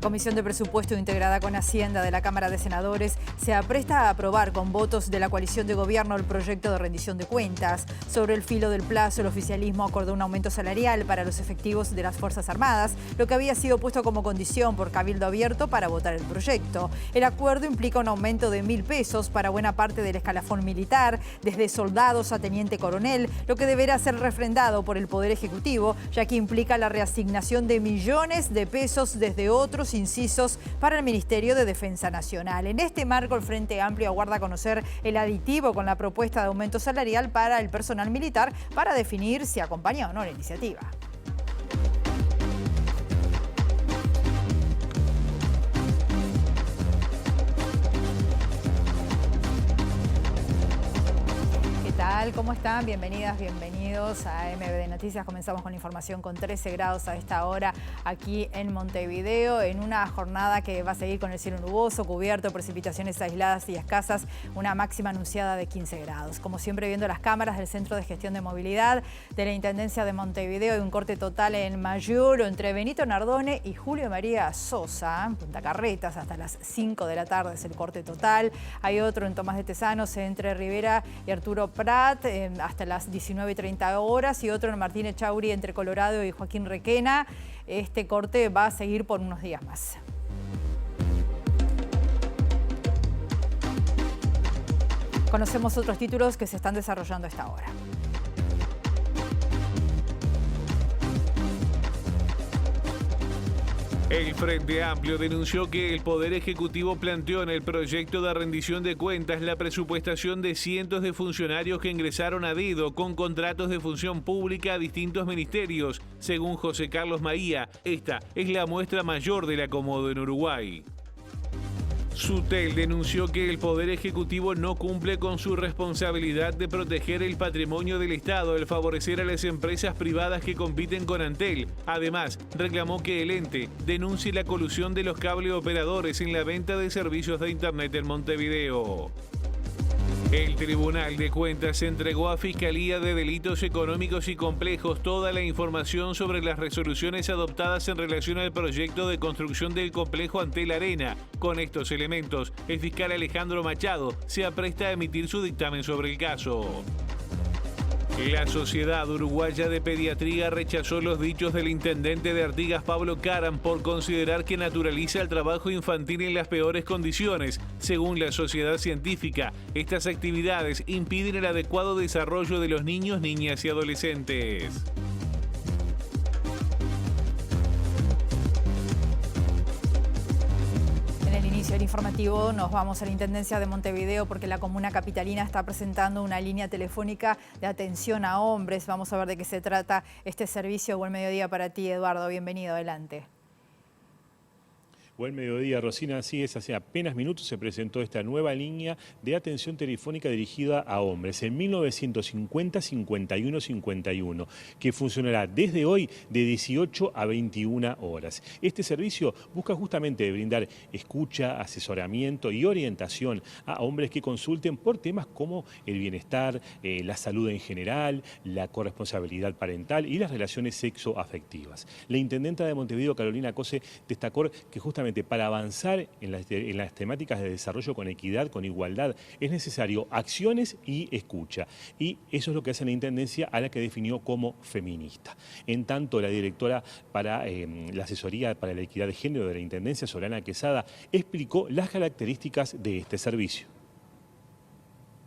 La Comisión de Presupuesto integrada con Hacienda de la Cámara de Senadores se apresta a aprobar con votos de la coalición de gobierno el proyecto de rendición de cuentas. Sobre el filo del plazo, el oficialismo acordó un aumento salarial para los efectivos de las Fuerzas Armadas, lo que había sido puesto como condición por Cabildo Abierto para votar el proyecto. El acuerdo implica un aumento de 1.000 pesos para buena parte del escalafón militar, desde soldados a teniente coronel, lo que deberá ser refrendado por el Poder Ejecutivo, ya que implica la reasignación de millones de pesos desde otros incisos para el Ministerio de Defensa Nacional. En este marco, el Frente Amplio aguarda conocer el aditivo con la propuesta de aumento salarial para el personal militar para definir si acompaña o no la iniciativa. ¿Cómo están? Bienvenidas, bienvenidos a MBD Noticias. Comenzamos con información con 13 grados a esta hora aquí en Montevideo, en una jornada que va a seguir con el cielo nuboso, cubierto, precipitaciones aisladas y escasas, una máxima anunciada de 15 grados. Como siempre, viendo las cámaras del Centro de Gestión de Movilidad de la Intendencia de Montevideo, hay un corte total en Mayur entre Benito Nardone y Julio María Sosa, en Punta Carretas, hasta las 5 de la tarde es el corte total. Hay otro en Tomás de Tesanos entre Rivera y Arturo Prat, hasta las 19:30 horas, y otro en Martínez Chauri entre Colorado y Joaquín Requena. Este corte va a seguir por unos días más. Conocemos otros títulos que se están desarrollando a esta hora. El Frente Amplio denunció que el Poder Ejecutivo planteó en el proyecto de rendición de cuentas la presupuestación de cientos de funcionarios que ingresaron a dedo con contratos de función pública a distintos ministerios. Según José Carlos Maía, esta es la muestra mayor del acomodo en Uruguay. Sutel denunció que el Poder Ejecutivo no cumple con su responsabilidad de proteger el patrimonio del Estado al favorecer a las empresas privadas que compiten con Antel. Además, reclamó que el ente denuncie la colusión de los cableoperadores en la venta de servicios de Internet en Montevideo. El Tribunal de Cuentas entregó a Fiscalía de Delitos Económicos y Complejos toda la información sobre las resoluciones adoptadas en relación al proyecto de construcción del complejo Antel Arena. Con estos elementos, el fiscal Alejandro Machado se apresta a emitir su dictamen sobre el caso. La Sociedad Uruguaya de Pediatría rechazó los dichos del intendente de Artigas, Pablo Caram, por considerar que naturaliza el trabajo infantil en las peores condiciones. Según la sociedad científica, estas actividades impiden el adecuado desarrollo de los niños, niñas y adolescentes. El informativo nos vamos a la Intendencia de Montevideo porque la comuna capitalina está presentando una línea telefónica de atención a hombres. Vamos a ver de qué se trata este servicio. Buen mediodía para ti, Eduardo. Bienvenido, adelante. Buen mediodía, Rosina. Así es, hace apenas minutos se presentó esta nueva línea de atención telefónica dirigida a hombres en 1950-51-51, que funcionará desde hoy de 18 a 21 horas. Este servicio busca justamente brindar escucha, asesoramiento y orientación a hombres que consulten por temas como el bienestar, la salud en general, la corresponsabilidad parental y las relaciones sexoafectivas. La intendenta de Montevideo, Carolina Cose, destacó que justamente para avanzar en las temáticas de desarrollo con equidad, con igualdad, es necesario acciones y escucha. Y eso es lo que hace la Intendencia, a la que definió como feminista. En tanto, la directora para la asesoría para la equidad de género de la Intendencia, Solana Quesada, explicó las características de este servicio.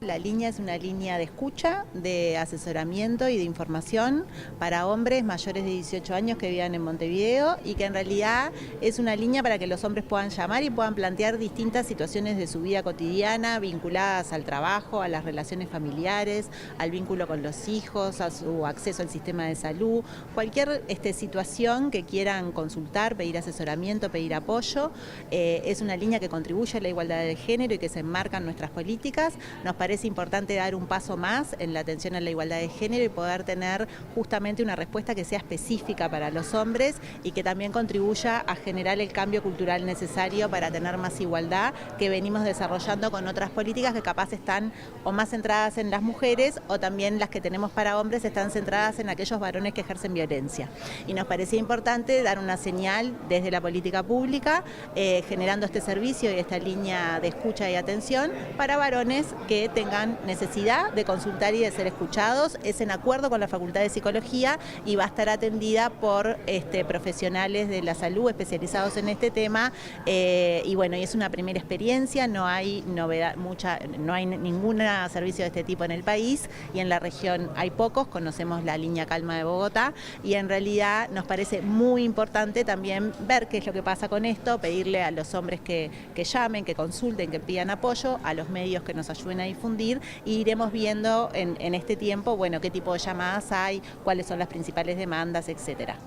La línea es una línea de escucha, de asesoramiento y de información para hombres mayores de 18 años que vivan en Montevideo, y que en realidad es una línea para que los hombres puedan llamar y puedan plantear distintas situaciones de su vida cotidiana vinculadas al trabajo, a las relaciones familiares, al vínculo con los hijos, a su acceso al sistema de salud, cualquier situación que quieran consultar, pedir asesoramiento, pedir apoyo. Es una línea que contribuye a la igualdad de género y que se enmarca en nuestras políticas. Nos parece parece importante dar un paso más en la atención a la igualdad de género y poder tener justamente una respuesta que sea específica para los hombres y que también contribuya a generar el cambio cultural necesario para tener más igualdad, que venimos desarrollando con otras políticas que capaz están o más centradas en las mujeres, o también las que tenemos para hombres están centradas en aquellos varones que ejercen violencia. Y nos parecía importante dar una señal desde la política pública, generando este servicio y esta línea de escucha y atención para varones que tengan necesidad de consultar y de ser escuchados. Es en acuerdo con la Facultad de Psicología y va a estar atendida por profesionales de la salud especializados en este tema, y bueno, y es una primera experiencia, no hay novedad no hay ningún servicio de este tipo en el país, y en la región hay pocos. Conocemos la línea Calma de Bogotá, y en realidad nos parece muy importante también ver qué es lo que pasa con esto, pedirle a los hombres que llamen, que consulten, que pidan apoyo, a los medios que nos ayuden a difundir, y iremos viendo en este tiempo, bueno, qué tipo de llamadas hay, cuáles son las principales demandas, etcétera.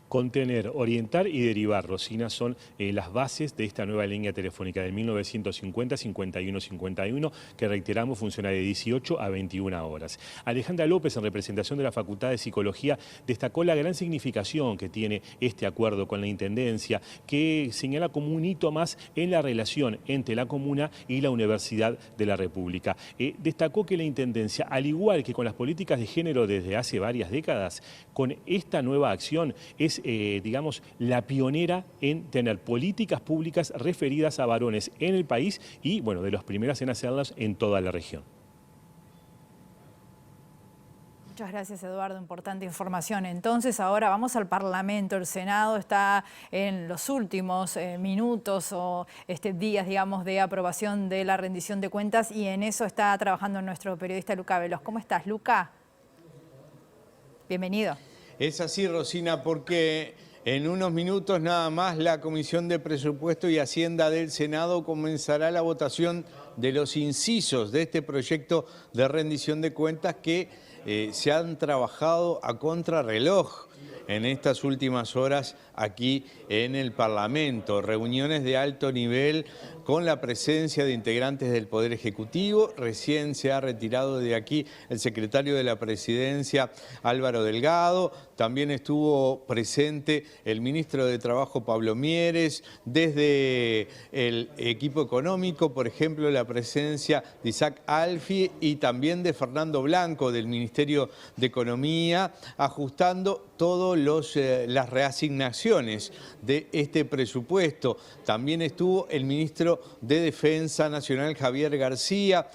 Contener, orientar y derivar, Rosina, son las bases de esta nueva línea telefónica de 1950-5151, que reiteramos funciona de 18 a 21 horas. Alejandra López, en representación de la Facultad de Psicología, destacó la gran significación que tiene este acuerdo con la Intendencia, que señala como un hito más en la relación entre la comuna y la Universidad de la República. Destacó que la Intendencia, al igual que con las políticas de género desde hace varias décadas, con esta nueva acción es digamos, la pionera en tener políticas públicas referidas a varones en el país y, bueno, de los primeros en hacerlas en toda la región. Muchas gracias, Eduardo. Importante información. Entonces, ahora vamos al Parlamento. El Senado está en los últimos minutos o días, digamos, de aprobación de la rendición de cuentas, y en eso está trabajando nuestro periodista Luca Veloz. ¿Cómo estás, Luca? Bienvenido. Es así, Rosina, porque en unos minutos nada más la Comisión de Presupuesto y Hacienda del Senado comenzará la votación de los incisos de este proyecto de rendición de cuentas que se han trabajado a contrarreloj en estas últimas horas aquí en el Parlamento. Reuniones de alto nivel con la presencia de integrantes del Poder Ejecutivo. Recién se ha retirado de aquí el secretario de la Presidencia, Álvaro Delgado. También estuvo presente el ministro de Trabajo, Pablo Mieres. Desde el equipo económico, por ejemplo, la presencia de Isaac Alfi y también de Fernando Blanco del Ministerio de Economía, ajustando todas las reasignaciones de este presupuesto. También estuvo el ministro de Defensa Nacional, Javier García.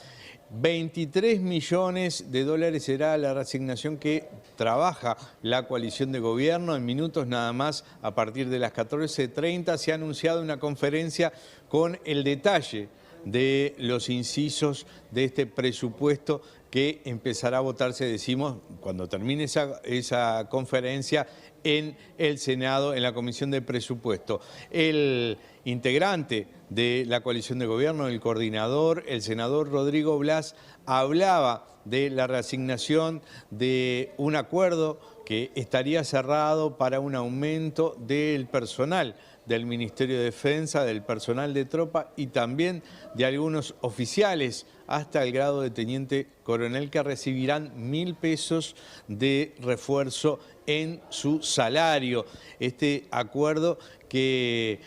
23 millones de dólares será la reasignación que trabaja la coalición de gobierno. En minutos nada más, a partir de las 14:30, se ha anunciado una conferencia con el detalle de los incisos de este presupuesto que empezará a votarse, decimos, cuando termine esa conferencia en el Senado, en la Comisión de Presupuesto. El integrante de la coalición de gobierno, el coordinador, el senador Rodrigo Blas, hablaba de la reasignación de un acuerdo que estaría cerrado para un aumento del personal del Ministerio de Defensa, del personal de tropa y también de algunos oficiales hasta el grado de teniente coronel que recibirán 1.000 pesos de refuerzo en su salario. Este acuerdo que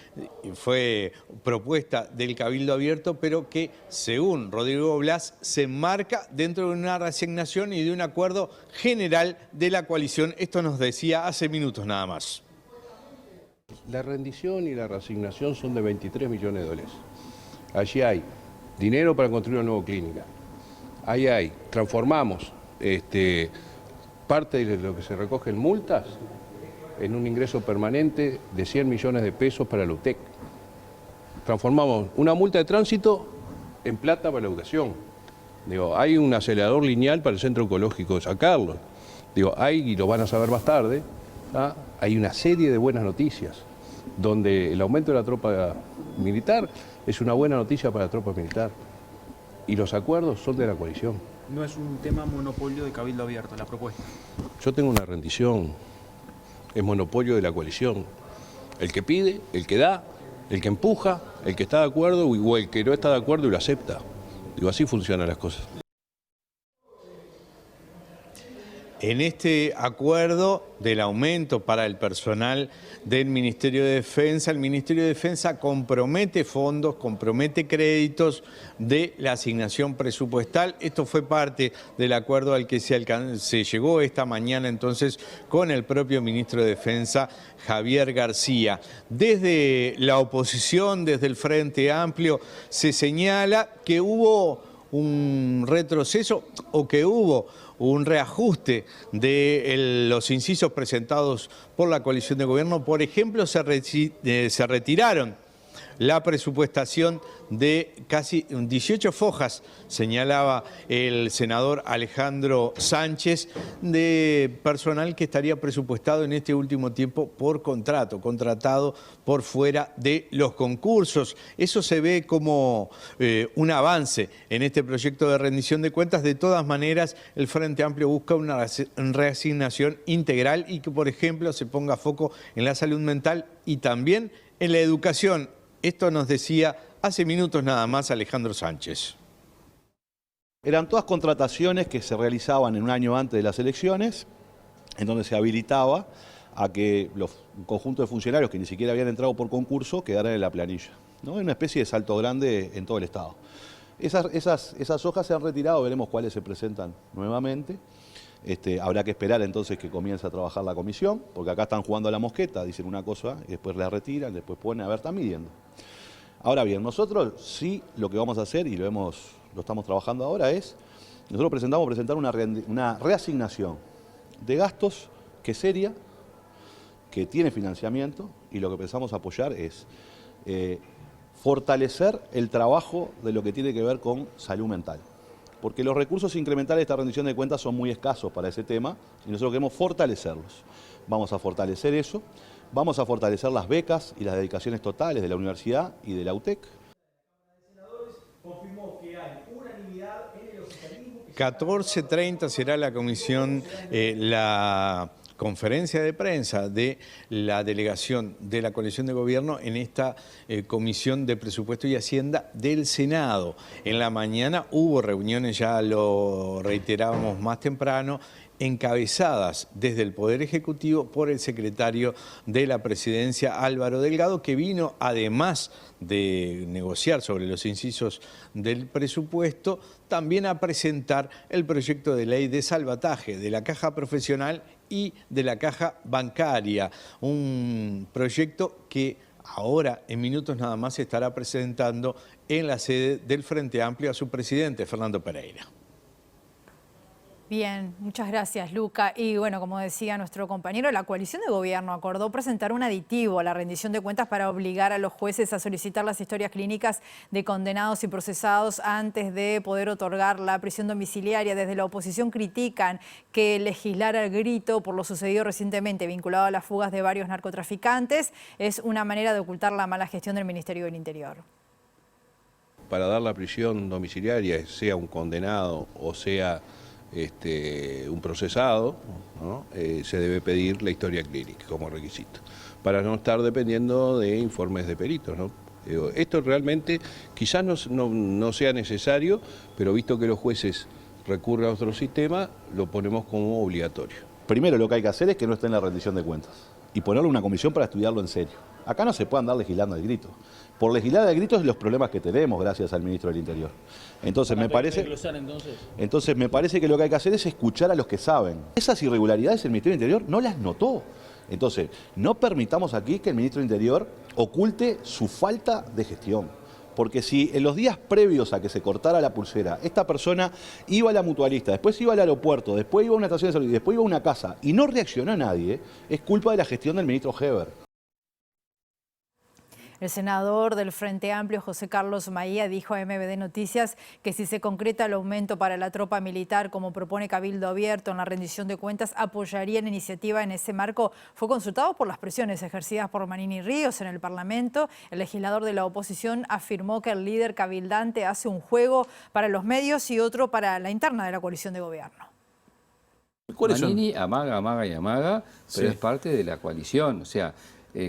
fue propuesta del Cabildo Abierto, pero que, según Rodrigo Blas, se enmarca dentro de una reasignación y de un acuerdo general de la coalición. Esto nos decía hace minutos nada más. La rendición y la reasignación son de 23 millones de dólares. Allí hay dinero para construir una nueva clínica. Ahí hay, transformamos parte de lo que se recoge en multas en un ingreso permanente de 100 millones de pesos para la UTEC. Transformamos una multa de tránsito en plata para la educación. Digo, hay un acelerador lineal para el Centro Oncológico de San Carlos. Digo, y lo van a saber más tarde, hay una serie de buenas noticias, donde el aumento de la tropa militar es una buena noticia para la tropa militar. Y los acuerdos son de la coalición. No es un tema monopolio de Cabildo Abierto, la propuesta. Yo tengo una rendición, es monopolio de la coalición. El que pide, el que da, El que empuja, el que está de acuerdo o el que no está de acuerdo y lo acepta. Digo, así funcionan las cosas. En este acuerdo del aumento para el personal del Ministerio de Defensa, el Ministerio de Defensa compromete fondos, compromete créditos de la asignación presupuestal. Esto fue parte del acuerdo al que se llegó esta mañana entonces con el propio ministro de Defensa, Javier García. Desde la oposición, desde el Frente Amplio, se señala que hubo un retroceso o que hubo un reajuste de los incisos presentados por la coalición de gobierno. Por ejemplo, se retiraron la presupuestación de casi 18 fojas, señalaba el senador Alejandro Sánchez, de personal que estaría presupuestado en este último tiempo por contrato, contratado por fuera de los concursos. Eso se ve como un avance en este proyecto de rendición de cuentas. De todas maneras, el Frente Amplio busca una reasignación integral y que, por ejemplo, se ponga foco en la salud mental y también en la educación. Esto nos decía hace minutos nada más Alejandro Sánchez. Eran todas contrataciones que se realizaban en un año antes de las elecciones, en donde se habilitaba a que un conjunto de funcionarios que ni siquiera habían entrado por concurso quedaran en la planilla, ¿no? Es una especie de salto grande en todo el Estado. Esas hojas se han retirado, veremos cuáles se presentan nuevamente. Habrá que esperar entonces que comience a trabajar la comisión, porque acá están jugando a la mosqueta, dicen una cosa y después la retiran, después ponen, a ver, están midiendo. Ahora bien, nosotros sí lo que vamos a hacer, y lo estamos trabajando ahora, es, nosotros presentar una reasignación de gastos que es seria, que tiene financiamiento, y lo que pensamos apoyar es fortalecer el trabajo de lo que tiene que ver con salud mental. Porque los recursos incrementales de esta rendición de cuentas son muy escasos para ese tema y nosotros queremos fortalecerlos. Vamos a fortalecer eso, vamos a fortalecer las becas y las dedicaciones totales de la universidad y de la UTEC. 14:30 será la comisión, la conferencia de prensa de la delegación de la coalición de gobierno en esta comisión de presupuesto y hacienda del Senado. En la mañana hubo reuniones, ya lo reiterábamos más temprano, encabezadas desde el Poder Ejecutivo por el secretario de la Presidencia, Álvaro Delgado, que vino, además de negociar sobre los incisos del presupuesto, también a presentar el proyecto de ley de salvataje de la caja profesional y de la caja bancaria, un proyecto que ahora en minutos nada más se estará presentando en la sede del Frente Amplio a su presidente, Fernando Pereira. Bien, muchas gracias, Luca. Y bueno, como decía nuestro compañero, la coalición de gobierno acordó presentar un aditivo a la rendición de cuentas para obligar a los jueces a solicitar las historias clínicas de condenados y procesados antes de poder otorgar la prisión domiciliaria. Desde la oposición critican que legislar al grito por lo sucedido recientemente vinculado a las fugas de varios narcotraficantes es una manera de ocultar la mala gestión del Ministerio del Interior. Para dar la prisión domiciliaria, sea un condenado o sea un procesado, ¿no? Se debe pedir la historia clínica como requisito, para no estar dependiendo de informes de peritos, ¿no? Esto realmente quizás no sea necesario, pero visto que los jueces recurren a otro sistema, lo ponemos como obligatorio. Primero lo que hay que hacer es que no esté en la rendición de cuentas y ponerle una comisión para estudiarlo en serio. Acá no se puede andar legislando al grito. Por legislar al grito es los problemas que tenemos gracias al ministro del Interior. Entonces me parece que lo que hay que hacer es escuchar a los que saben. Esas irregularidades el Ministerio del Interior no las notó. Entonces, no permitamos aquí que el ministro del Interior oculte su falta de gestión. Porque si en los días previos a que se cortara la pulsera, esta persona iba a la mutualista, después iba al aeropuerto, después iba a una estación de salud y después iba a una casa y no reaccionó a nadie, es culpa de la gestión del ministro Heber. El senador del Frente Amplio, José Carlos Maía, dijo a MBD Noticias que si se concreta el aumento para la tropa militar, como propone Cabildo Abierto en la rendición de cuentas, apoyaría la iniciativa en ese marco. Fue consultado por las presiones ejercidas por Manini Ríos en el Parlamento. El legislador de la oposición afirmó que el líder cabildante hace un juego para los medios y otro para la interna de la coalición de gobierno. Manini amaga, pero es parte de la coalición. O sea,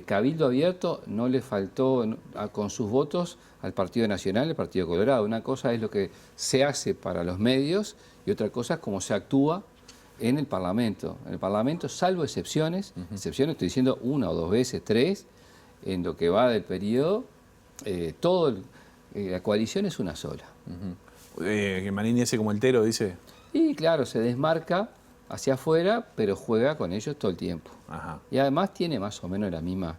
Cabildo Abierto no le faltó con sus votos al Partido Nacional, el Partido Colorado. Una cosa es lo que se hace para los medios y otra cosa es cómo se actúa en el Parlamento. En el Parlamento, salvo excepciones, excepciones estoy diciendo 1 o 2 veces, 3, en lo que va del periodo, la coalición es una sola. Manini ese como el Tero, dice. Y claro, se desmarca hacia afuera, pero juega con ellos todo el tiempo. Ajá. Y además tiene más o menos la misma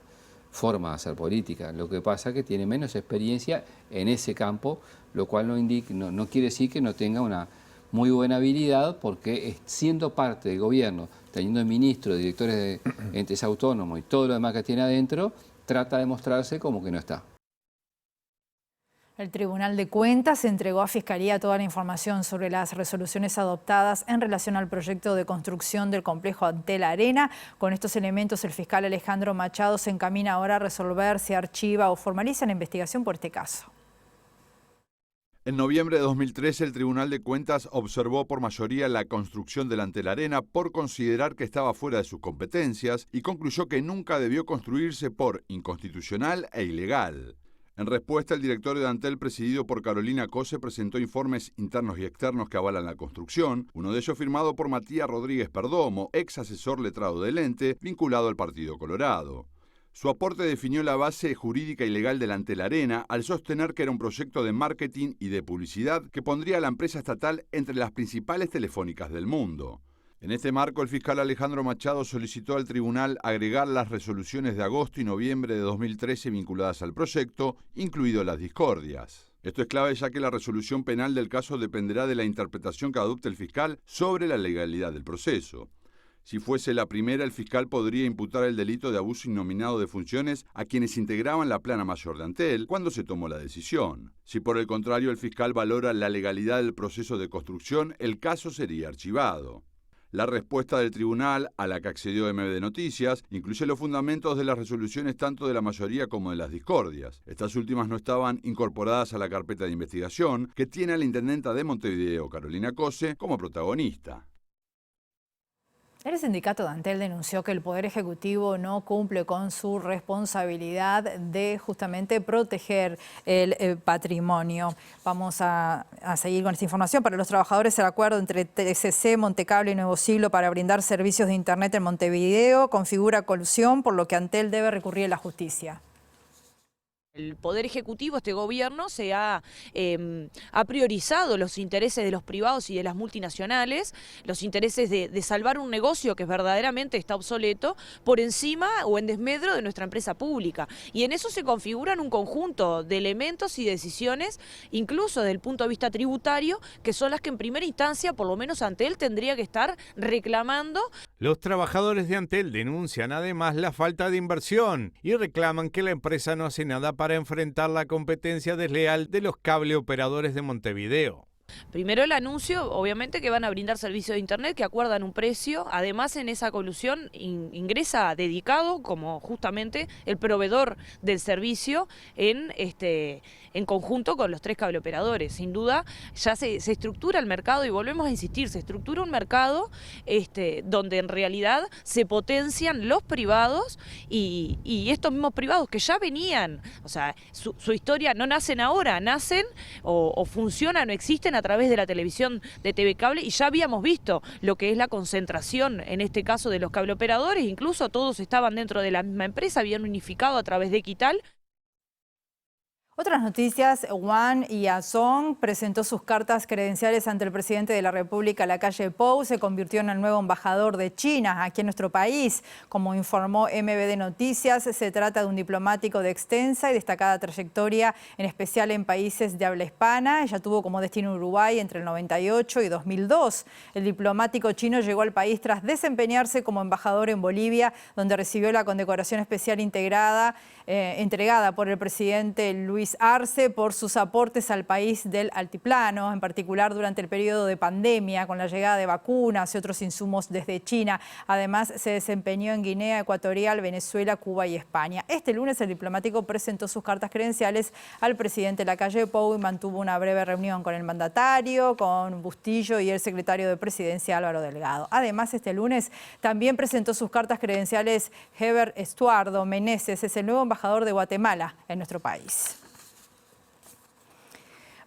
forma de hacer política. Lo que pasa es que tiene menos experiencia en ese campo, lo cual no quiere decir que no tenga una muy buena habilidad, porque siendo parte del gobierno, teniendo ministros, directores de entes autónomos y todo lo demás que tiene adentro, trata de mostrarse como que no está. El Tribunal de Cuentas entregó a Fiscalía toda la información sobre las resoluciones adoptadas en relación al proyecto de construcción del complejo Antel Arena. Con estos elementos, el fiscal Alejandro Machado se encamina ahora a resolver si archiva o formaliza la investigación por este caso. En noviembre de 2013, el Tribunal de Cuentas observó por mayoría la construcción del Antel Arena por considerar que estaba fuera de sus competencias y concluyó que nunca debió construirse por inconstitucional e ilegal. En respuesta, el directorio de Antel, presidido por Carolina Cose, presentó informes internos y externos que avalan la construcción, uno de ellos firmado por Matías Rodríguez Perdomo, ex asesor letrado del ente, vinculado al Partido Colorado. Su aporte definió la base jurídica y legal del Antel Arena al sostener que era un proyecto de marketing y de publicidad que pondría a la empresa estatal entre las principales telefónicas del mundo. En este marco, el fiscal Alejandro Machado solicitó al tribunal agregar las resoluciones de agosto y noviembre de 2013 vinculadas al proyecto, incluido las discordias. Esto es clave, ya que la resolución penal del caso dependerá de la interpretación que adopte el fiscal sobre la legalidad del proceso. Si fuese la primera, el fiscal podría imputar el delito de abuso innominado de funciones a quienes integraban la plana mayor de Antel cuando se tomó la decisión. Si por el contrario el fiscal valora la legalidad del proceso de construcción, el caso sería archivado. La respuesta del tribunal, a la que accedió MBD Noticias, incluye los fundamentos de las resoluciones tanto de la mayoría como de las discordias. Estas últimas no estaban incorporadas a la carpeta de investigación, que tiene a la intendenta de Montevideo, Carolina Cose, como protagonista. El sindicato de Antel denunció que el Poder Ejecutivo no cumple con su responsabilidad de justamente proteger el patrimonio. Vamos a seguir con esta información. Para los trabajadores, el acuerdo entre TCC, Montecable y Nuevo Siglo para brindar servicios de Internet en Montevideo configura colusión, por lo que Antel debe recurrir a la justicia. El Poder Ejecutivo, este gobierno, ha priorizado los intereses de los privados y de las multinacionales, los intereses de salvar un negocio que verdaderamente está obsoleto, por encima o en desmedro de nuestra empresa pública. Y en eso se configuran un conjunto de elementos y decisiones, incluso desde el punto de vista tributario, que son las que en primera instancia, por lo menos Antel, tendría que estar reclamando. Los trabajadores de Antel denuncian además la falta de inversión y reclaman que la empresa no hace nada para enfrentar la competencia desleal de los cable operadores de Montevideo. Primero el anuncio, obviamente, que van a brindar servicios de Internet que acuerdan un precio. Además, en esa colusión ingresa dedicado como justamente el proveedor del servicio en conjunto con los 3 cableoperadores. Sin duda, ya se estructura el mercado, y volvemos a insistir, se estructura un mercado donde en realidad se potencian los privados y estos mismos privados que ya venían, o sea, su historia no nacen ahora, nacen o funcionan o existen a través de la televisión de TV Cable, y ya habíamos visto lo que es la concentración, en este caso de los cableoperadores. Incluso todos estaban dentro de la misma empresa, habían unificado a través de Equital. Otras noticias, Juan Yazón presentó sus cartas credenciales ante el presidente de la República, Lacalle Pou. Se convirtió en el nuevo embajador de China aquí en nuestro país. Como informó MBD Noticias, se trata de un diplomático de extensa y destacada trayectoria, en especial en países de habla hispana. Ella tuvo como destino Uruguay entre el 98 y 2002. El diplomático chino llegó al país tras desempeñarse como embajador en Bolivia, donde recibió la condecoración especial entregada por el presidente Luis país Arce por sus aportes al país del altiplano, en particular durante el periodo de pandemia, con la llegada de vacunas y otros insumos desde China. Además, se desempeñó en Guinea Ecuatorial, Venezuela, Cuba y España. Este lunes el diplomático presentó sus cartas credenciales al presidente Lacalle Pou y mantuvo una breve reunión con el mandatario, con Bustillo y el secretario de Presidencia Álvaro Delgado. Además, este lunes también presentó sus cartas credenciales Heber Estuardo Meneses, es el nuevo embajador de Guatemala en nuestro país.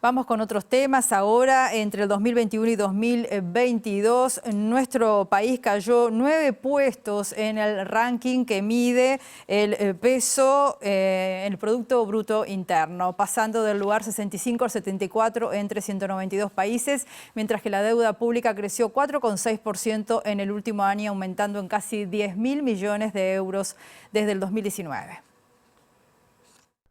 Vamos con otros temas. Ahora, entre el 2021 y 2022, nuestro país cayó 9 puestos en el ranking que mide el peso, el Producto Bruto Interno, pasando del lugar 65 al 74 entre 192 países, mientras que la deuda pública creció 4,6% en el último año, aumentando en casi 10.000 millones de euros desde el 2019.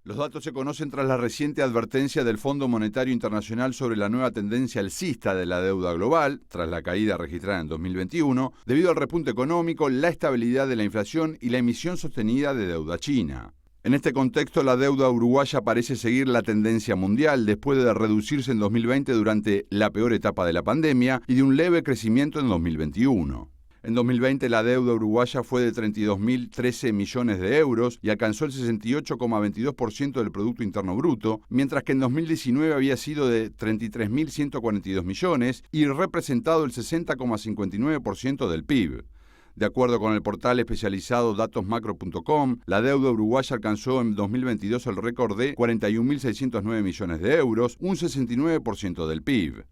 Los datos se conocen tras la reciente advertencia del Fondo Monetario Internacional sobre la nueva tendencia alcista de la deuda global, tras la caída registrada en 2021, debido al repunte económico, la estabilidad de la inflación y la emisión sostenida de deuda china. En este contexto, la deuda uruguaya parece seguir la tendencia mundial después de reducirse en 2020 durante la peor etapa de la pandemia y de un leve crecimiento en 2021. En 2020 la deuda uruguaya fue de 32.013 millones de euros y alcanzó el 68,22% del Producto Interno Bruto, mientras que en 2019 había sido de 33.142 millones y representado el 60,59% del PIB. De acuerdo con el portal especializado datosmacro.com, la deuda uruguaya alcanzó en 2022 el récord de 41.609 millones de euros, un 69% del PIB.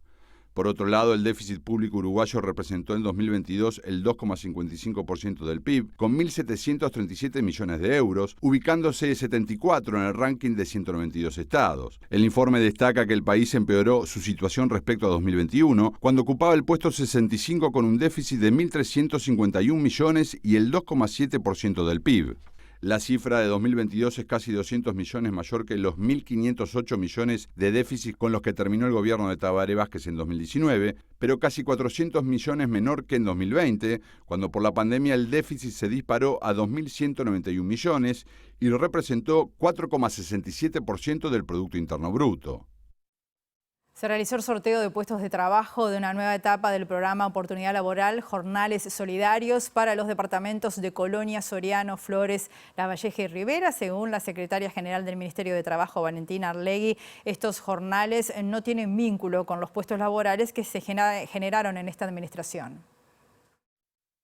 Por otro lado, el déficit público uruguayo representó en 2022 el 2,55% del PIB, con 1.737 millones de euros, ubicándose 74 en el ranking de 192 estados. El informe destaca que el país empeoró su situación respecto a 2021, cuando ocupaba el puesto 65 con un déficit de 1.351 millones y el 2,7% del PIB. La cifra de 2022 es casi 200 millones mayor que los 1.508 millones de déficit con los que terminó el gobierno de Tabaré Vázquez en 2019, pero casi 400 millones menor que en 2020, cuando por la pandemia el déficit se disparó a 2.191 millones y representó 4,67% del Producto Interno Bruto. Se realizó el sorteo de puestos de trabajo de una nueva etapa del programa Oportunidad Laboral, Jornales Solidarios para los departamentos de Colonia, Soriano, Flores, Lavalleja y Rivera. Según la secretaria general del Ministerio de Trabajo, Valentina Arlegui, estos jornales no tienen vínculo con los puestos laborales que se generaron en esta administración.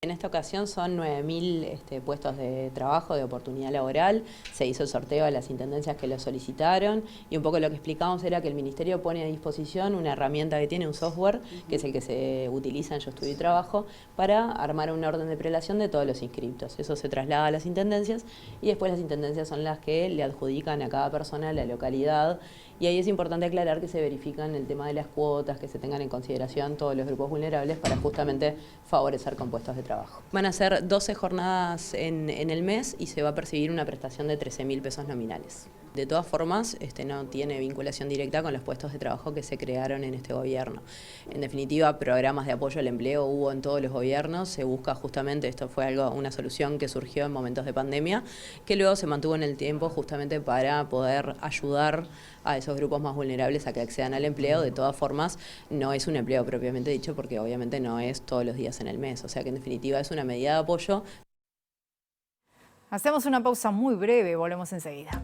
En esta ocasión son 9.000 puestos de trabajo, de oportunidad laboral. Se hizo el sorteo a las intendencias que lo solicitaron y un poco lo que explicamos era que el Ministerio pone a disposición una herramienta que tiene, un software, que es el que se utiliza en Yo Estudio y Trabajo, para armar un orden de prelación de todos los inscriptos. Eso se traslada a las intendencias y después las intendencias son las que le adjudican a cada persona la localidad. Y ahí es importante aclarar que se verifican el tema de las cuotas, que se tengan en consideración todos los grupos vulnerables para justamente favorecer con puestos de trabajo. Van a ser 12 jornadas en el mes y se va a percibir una prestación de 13.000 pesos nominales. De todas formas, no tiene vinculación directa con los puestos de trabajo que se crearon en este gobierno. En definitiva, programas de apoyo al empleo hubo en todos los gobiernos. Se busca justamente, esto fue una solución que surgió en momentos de pandemia, que luego se mantuvo en el tiempo justamente para poder ayudar a esos grupos más vulnerables a que accedan al empleo. De todas formas, no es un empleo propiamente dicho porque obviamente no es todos los días en el mes. O sea que en definitiva es una medida de apoyo. Hacemos una pausa muy breve, volvemos enseguida.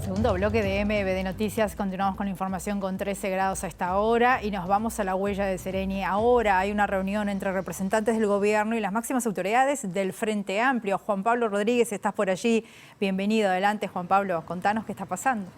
Segundo bloque de MBD Noticias, continuamos con la información con 13 grados a esta hora y nos vamos a la huella de Sereni. Ahora hay una reunión entre representantes del gobierno y las máximas autoridades del Frente Amplio. Juan Pablo Rodríguez, estás por allí. Bienvenido, adelante Juan Pablo, contanos qué está pasando.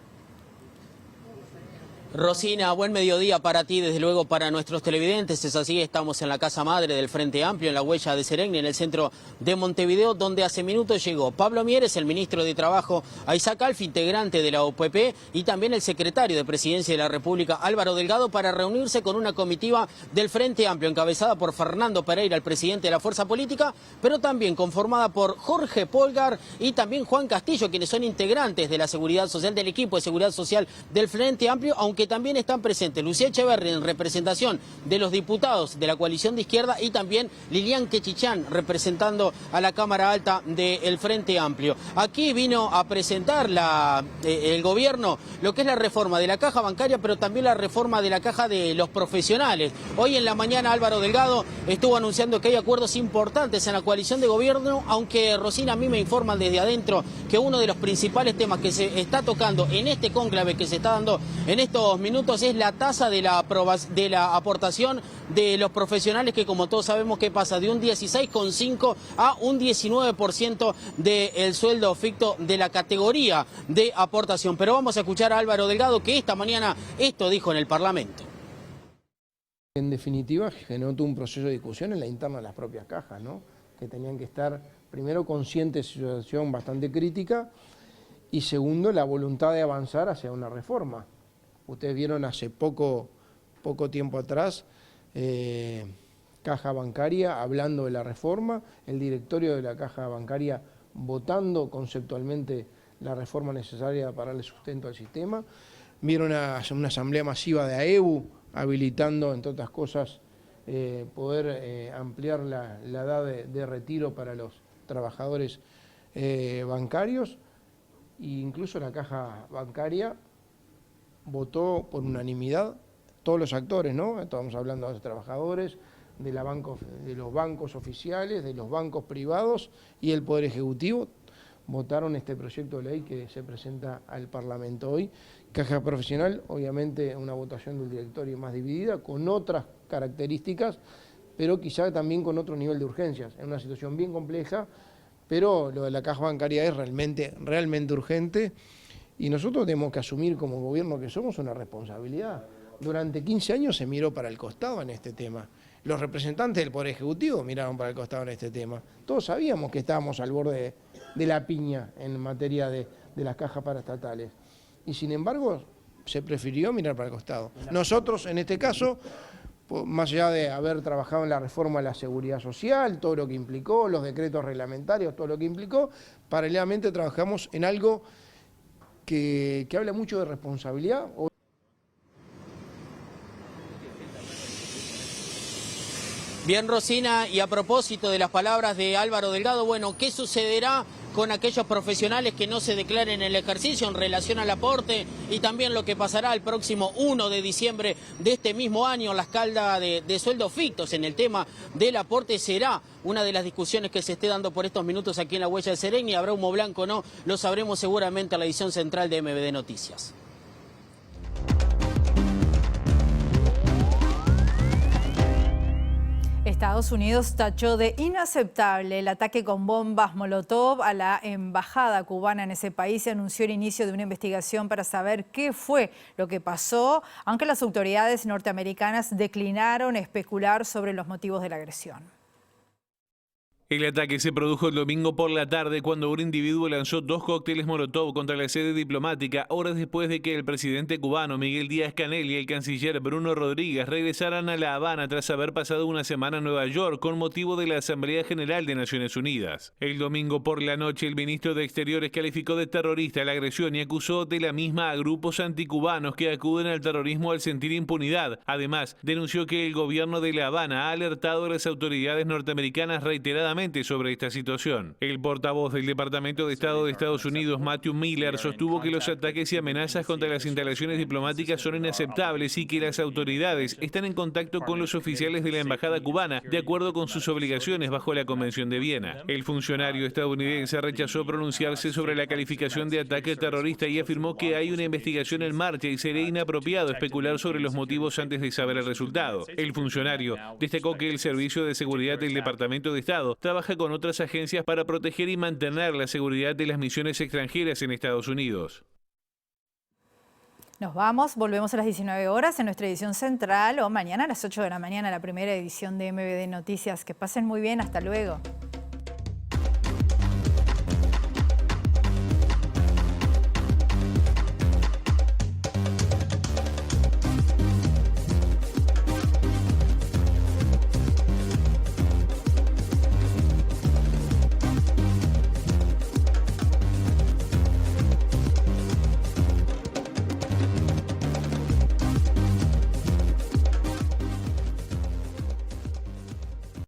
Rosina, buen mediodía para ti, desde luego para nuestros televidentes. Es así, estamos en la Casa Madre del Frente Amplio, en la Huella de Sereni, en el centro de Montevideo, donde hace minutos llegó Pablo Mieres, el ministro de Trabajo, a Isaac Alfi, integrante de la OPP, y también el secretario de Presidencia de la República, Álvaro Delgado, para reunirse con una comitiva del Frente Amplio, encabezada por Fernando Pereira, el presidente de la fuerza política, pero también conformada por Jorge Polgar y también Juan Castillo, quienes son integrantes de la Seguridad Social, del equipo de Seguridad Social del Frente Amplio, aunque también están presentes Lucía Echeverri en representación de los diputados de la coalición de izquierda y también Lilian Quechichán representando a la Cámara Alta del Frente Amplio. Aquí vino a presentar el gobierno lo que es la reforma de la caja bancaria, pero también la reforma de la caja de los profesionales. Hoy en la mañana Álvaro Delgado estuvo anunciando que hay acuerdos importantes en la coalición de gobierno, aunque Rosina, a mí me informan desde adentro que uno de los principales temas que se está tocando en este cónclave que se está dando en estos minutos es la tasa de la aportación de los profesionales, que como todos sabemos que pasa de un 16,5 a un 19% del sueldo ficto de la categoría de aportación. Pero vamos a escuchar a Álvaro Delgado, que esta mañana esto dijo en el Parlamento. En definitiva, generó todo un proceso de discusión en la interna de las propias cajas, ¿no? Que tenían que estar, primero, conscientes de su situación bastante crítica y, segundo, la voluntad de avanzar hacia una reforma. Ustedes vieron hace poco tiempo atrás Caja Bancaria hablando de la reforma, el directorio de la Caja Bancaria votando conceptualmente la reforma necesaria para darle sustento al sistema. Vieron una asamblea masiva de AEBU habilitando, entre otras cosas, poder ampliar la edad de retiro para los trabajadores bancarios. E incluso la Caja Bancaria votó por unanimidad todos los actores, ¿no? Estamos hablando de los trabajadores, de los bancos oficiales, de los bancos privados y el Poder Ejecutivo. Votaron este proyecto de ley que se presenta al Parlamento hoy. Caja profesional, obviamente una votación del directorio más dividida, con otras características, pero quizá también con otro nivel de urgencias. Es una situación bien compleja, pero lo de la Caja Bancaria es realmente urgente. Y nosotros tenemos que asumir como gobierno que somos una responsabilidad. Durante 15 años se miró para el costado en este tema. Los representantes del Poder Ejecutivo miraron para el costado en este tema. Todos sabíamos que estábamos al borde de la piña en materia de las cajas paraestatales. Y sin embargo, se prefirió mirar para el costado. Nosotros, en este caso, más allá de haber trabajado en la reforma de la seguridad social, todo lo que implicó, los decretos reglamentarios, todo lo que implicó, paralelamente trabajamos en algo que habla mucho de responsabilidad. Bien, Rosina, y a propósito de las palabras de Álvaro Delgado, bueno, ¿qué sucederá con aquellos profesionales que no se declaren en el ejercicio en relación al aporte y también lo que pasará el próximo 1 de diciembre de este mismo año? La escala de sueldos fictos en el tema del aporte será una de las discusiones que se esté dando por estos minutos aquí en la Huella de Sereni. ¿Habrá humo blanco o no? Lo sabremos seguramente en la edición central de MBD Noticias. Estados Unidos tachó de inaceptable el ataque con bombas Molotov a la embajada cubana en ese país y anunció el inicio de una investigación para saber qué fue lo que pasó, aunque las autoridades norteamericanas declinaron especular sobre los motivos de la agresión. El ataque se produjo el domingo por la tarde cuando un individuo lanzó 2 cócteles Molotov contra la sede diplomática, horas después de que el presidente cubano Miguel Díaz-Canel y el canciller Bruno Rodríguez regresaran a La Habana tras haber pasado una semana en Nueva York con motivo de la Asamblea General de Naciones Unidas. El domingo por la noche, el ministro de Exteriores calificó de terrorista la agresión y acusó de la misma a grupos anticubanos que acuden al terrorismo al sentir impunidad. Además, denunció que el gobierno de La Habana ha alertado a las autoridades norteamericanas reiteradamente sobre esta situación. El portavoz del Departamento de Estado de Estados Unidos, Matthew Miller, sostuvo que los ataques y amenazas contra las instalaciones diplomáticas son inaceptables y que las autoridades están en contacto con los oficiales de la embajada cubana, de acuerdo con sus obligaciones bajo la Convención de Viena. El funcionario estadounidense rechazó pronunciarse sobre la calificación de ataque terrorista y afirmó que hay una investigación en marcha y sería inapropiado especular sobre los motivos antes de saber el resultado. El funcionario destacó que el Servicio de Seguridad del Departamento de Estado trabaja con otras agencias para proteger y mantener la seguridad de las misiones extranjeras en Estados Unidos. Nos vamos, volvemos a las 19 horas en nuestra edición central o mañana a las 8 de la mañana la primera edición de MBD Noticias. Que pasen muy bien, hasta luego.